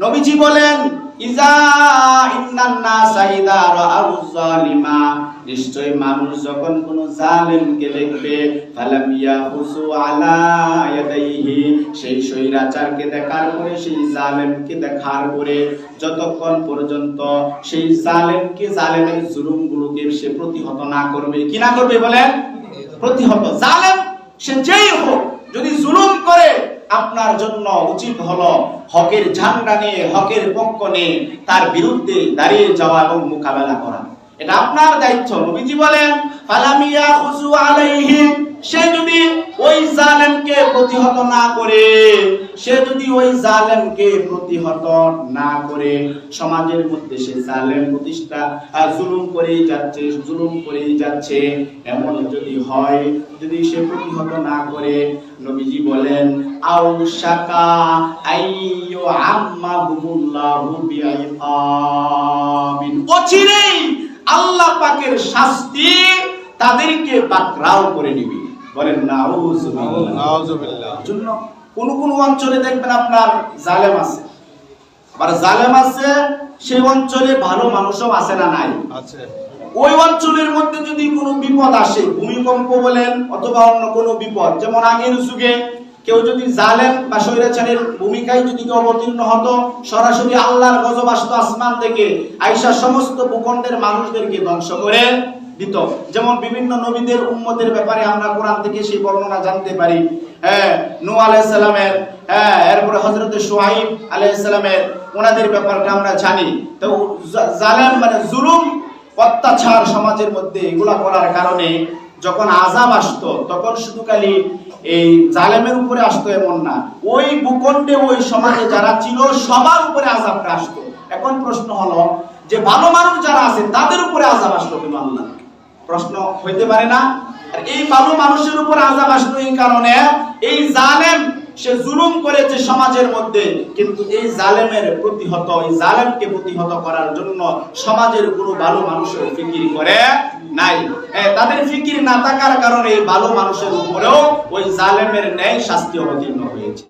নবীজি বলেন ইজা ইন্নান নাসা ইযা রাআউ যালিমা, নিশ্চয় মানুষ যখন কোন জালেমকে দেখবে, ফালাম ইয়াহুসু আলা ইয়াদাইহি, সেই স্বৈরাচারকে দেখার পরে, সেই জালেমকে দেখার পরে যতক্ষণ পর্যন্ত সেই জালেমকে, জালেমের জুলুমগুলোকে সে প্রতিহত না করবে, কি না করবে বলেন? প্রতিহত। জালেম সে যেই হোক, যদি জুলুম করে, আপনার জন্য উচিত হলো হকের ঝান্ডা নিয়ে, হকের পক্ষ নিয়ে তার বিরুদ্ধে দাঁড়িয়ে যাওয়া এবং মোকাবেলা করা, এটা আপনার দায়িত্ব। নবীজি বলেন ফালাম ইয়াখুযু আলাইহি, সে যদি ওই জালেমকে প্রতিহত না করে, সে যদি ওই জালেমকে প্রতিহত না করে, সমাজের মধ্যে সে জালেম প্রতিষ্ঠা, জুলুম করেই যাচ্ছে, জুলুম করেই যাচ্ছে, এমন যদি হয়, যদি সে প্রতিহত না করে, নবীজি বলেন আও শাকা আইয়ু আম্মাহুমুল্লাহু বিআইকাবিন, অচিরেই আল্লাহ পাকের শাস্তি তাদেরকে পাকড়াও করে নিবে। বলেন নাউজুবিল্লাহ। নাউজুবিল্লাহ। জন্য কোন কোন অঞ্চলে দেখবেন আপনার জালেম আছে, আবার জালেম আছে সেই অঞ্চলে ভালো মানুষও আছে না নাই? আছে। ওই অঞ্চলের মধ্যে যদি কোনো বিপদ আসে, ভূমিকম্প বলেন অথবা অন্য কোনো বিপদ, যেমন আগের যুগে কেউ যদি জালেম বা স্বৈরাচারের ভূমিকায় যদি কেউ অবতীর্ণ হতো, সরাসরি আল্লাহর গজব আসতো আসমান থেকে, আইসা সমস্ত ভূখণ্ডের মানুষদেরকে ধ্বংস করে দিত। যেমন বিভিন্ন নবীদের উম্মতের ব্যাপারে আমরা কোরআন থেকে সেই বর্ণনা জানতে পারি। নূহ আলাইহিস সালামের, এরপরে হযরত শুআইব আলাইহিস সালামের, ওনাদের ব্যাপারটা আমরা জানি। তো জালেম মানে জুলুম, অত্যাচার সমাজের মধ্যে এগুলা করার কারণে যখন আযাব আসতো, তখন শুধু খালি এই জালেমের উপরে আসতো এমন না, ওই ভূখণ্ডে ওই সমাজে যারা ছিল সবার উপরে আযাবটা আসতো। এখন প্রশ্ন হলো যে ভালো মানুষ যারা আছে তাদের উপরে আযাব আসলো কেন? আল্লাহ প্রশ্ন হইতে পারে না? আর এই ভালো মানুষের উপর আযাব আসলো এই কারণে, এই জালেম সে জুলুম করেছে সমাজের মধ্যে, কিন্তু এই জালেমের প্রতিহত, এই জালেমকে প্রতিহত করার জন্য সমাজের কোনো ভালো মানুষের ফিকির করে নাই। তাদের ফিকির না থাকার কারণে এই ভালো মানুষের উপরেও ওই জালেমের ন্যায় শাস্তি অবতীর্ণ হয়েছে।